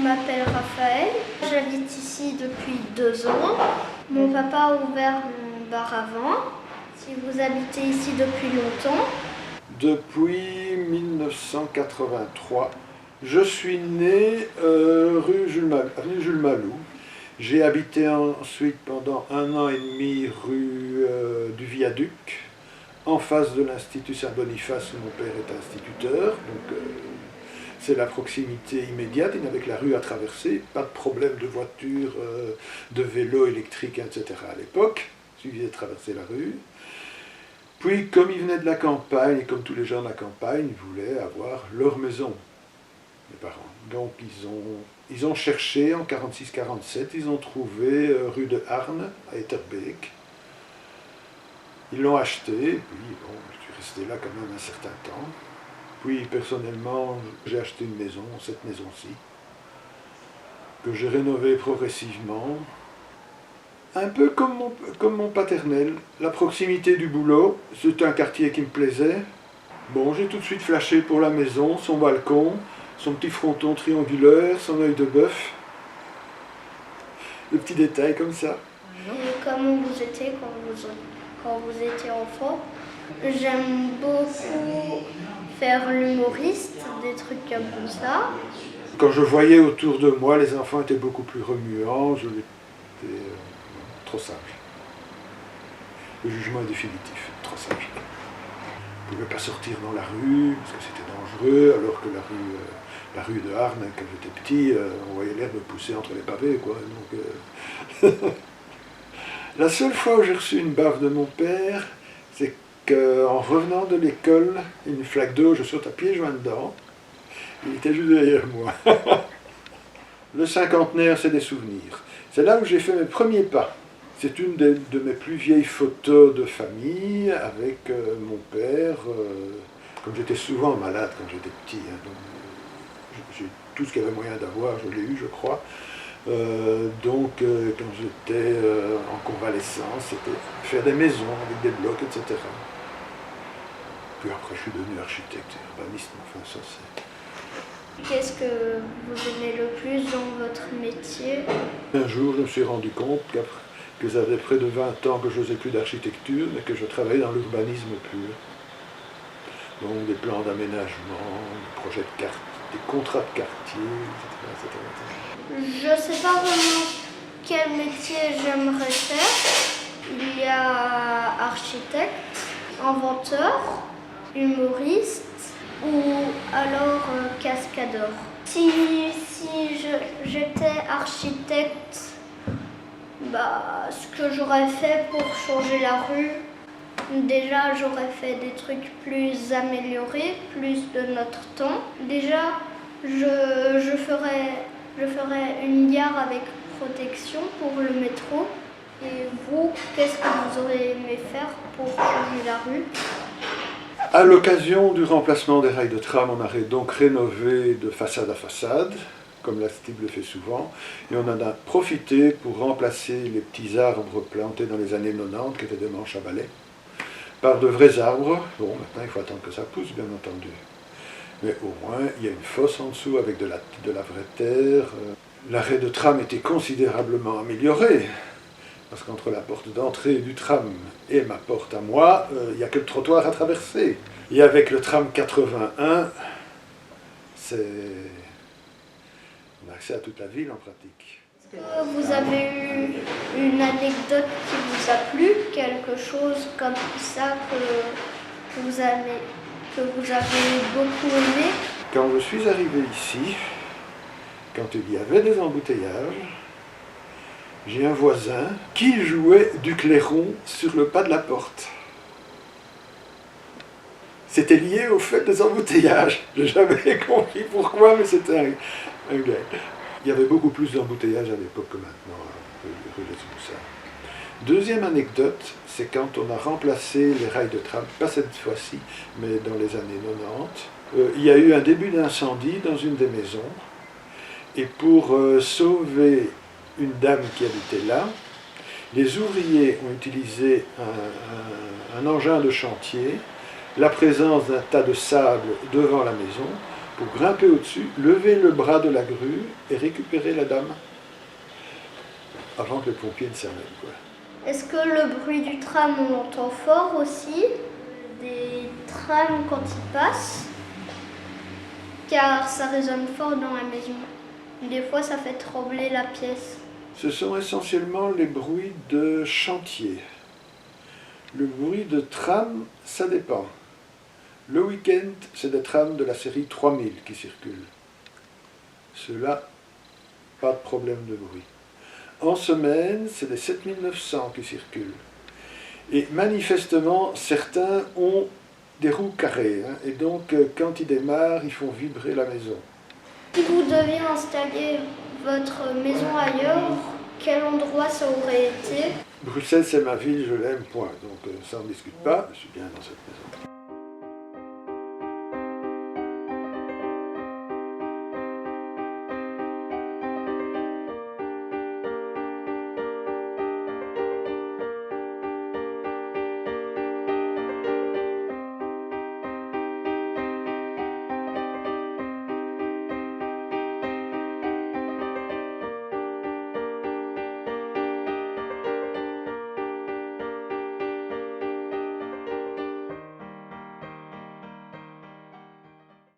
je m'appelle Raphaël, j'habite ici depuis 2 ans. Mon papa a ouvert mon bar à vin. Si vous habitez ici depuis longtemps? Depuis 1983. Je suis né avenue Jules Malou. J'ai habité ensuite pendant 1 an et demi rue du Viaduc, en face de l'Institut Saint-Boniface où mon père est instituteur. Donc c'est la proximité immédiate, il n'avait que la rue à traverser, pas de problème de voiture, de vélo électrique, etc. à l'époque. Il suffisait de traverser la rue. Puis, comme ils venaient de la campagne, et comme tous les gens de la campagne, ils voulaient avoir leur maison, mes parents. Donc, ils ont cherché en 46-47, ils ont trouvé rue de Arnes, à Etterbeek. Ils l'ont acheté, et puis, bon, je suis resté là quand même un certain temps. Puis, personnellement, j'ai acheté une maison, cette maison-ci, que j'ai rénovée progressivement. Un peu comme mon paternel, la proximité du boulot, c'est un quartier qui me plaisait. Bon, j'ai tout de suite flashé pour la maison, son balcon, son petit fronton triangulaire, son œil de bœuf. Des petits détails comme ça. Et comment vous étiez quand vous étiez enfant? J'aime beaucoup faire l'humoriste, des trucs comme ça. Quand je voyais autour de moi, les enfants étaient beaucoup plus remuants, j'étais trop sage. Le jugement est définitif, trop sage. Je ne pouvais pas sortir dans la rue, parce que c'était dangereux, alors que la rue de Arnes, quand j'étais petit, on voyait l'herbe pousser entre les pavés, quoi. Donc, la seule fois où j'ai reçu une baffe de mon père, c'est qu'en revenant de l'école, une flaque d'eau, je saute à pieds joints dedans. Il était juste derrière moi. Le cinquantenaire, c'est des souvenirs. C'est là où j'ai fait mes premiers pas. C'est une de mes plus vieilles photos de famille avec mon père. Comme j'étais souvent malade quand j'étais petit, hein, donc j'ai tout ce qu'il y avait moyen d'avoir, je l'ai eu, je crois. Donc quand j'étais en convalescence, c'était faire des maisons avec des blocs, etc. Puis après, je suis devenu architecte et urbaniste, enfin ça c'est... Qu'est-ce que vous aimez le plus dans votre métier? Un jour, je me suis rendu compte que ça faisait près de 20 ans que je ne faisais plus d'architecture, mais que je travaillais dans l'urbanisme pur. Donc des plans d'aménagement, des projets de quartier, des contrats de quartier, etc. Je ne sais pas vraiment quel métier j'aimerais faire. Il y a architecte, inventeur, humoriste ou alors cascadeur. Si j'étais architecte, ce que j'aurais fait pour changer la rue, déjà j'aurais fait des trucs plus améliorés, plus de notre temps. Déjà, je ferais une gare avec protection pour le métro. Et vous, qu'est-ce que vous auriez aimé faire pour changer la rue? À l'occasion du remplacement des rails de tram, on a donc rénové de façade à façade, comme la STIB le fait souvent, et on en a profité pour remplacer les petits arbres plantés dans les années 90, qui étaient des manches à balai, par de vrais arbres. Bon, maintenant il faut attendre que ça pousse, bien entendu. Mais au moins, il y a une fosse en dessous avec de la vraie terre. L'arrêt de tram était considérablement amélioré, parce qu'entre la porte d'entrée du tram et ma porte à moi, il n'y a que le trottoir à traverser. Et avec le tram 81, on a accès à toute la ville en pratique. Vous avez eu une anecdote qui vous a plu, quelque chose comme ça que vous avez beaucoup aimé? Quand je suis arrivé ici, quand il y avait des embouteillages, j'ai un voisin qui jouait du clairon sur le pas de la porte. C'était lié au fait des embouteillages. Je n'ai jamais compris pourquoi, mais c'était un gars. Il y avait beaucoup plus d'embouteillages à l'époque que maintenant, rue des Oussards. Deuxième anecdote, c'est quand on a remplacé les rails de tram, pas cette fois-ci, mais dans les années 90. Il y a eu un début d'incendie dans une des maisons, et pour sauver une dame qui habitait là, les ouvriers ont utilisé un engin de chantier, la présence d'un tas de sable devant la maison, pour grimper au-dessus, lever le bras de la grue et récupérer la dame avant que le pompier ne s'amène, quoi. Est-ce que le bruit du tram, on l'entend fort aussi? Des trams quand ils passent, car ça résonne fort dans la maison. Des fois, ça fait trembler la pièce. Ce sont essentiellement les bruits de chantier. Le bruit de tram, ça dépend. Le week-end, c'est des trams de la série 3000 qui circulent. Ceux-là, pas de problème de bruit. En semaine, c'est des 7900 qui circulent. Et manifestement, certains ont des roues carrées, hein, et donc quand ils démarrent, ils font vibrer la maison. Si vous deviez installer votre maison ailleurs, quel endroit ça aurait été? Bruxelles, c'est ma ville, je l'aime, point. Donc ça, on ne discute pas, je suis bien dans cette maison.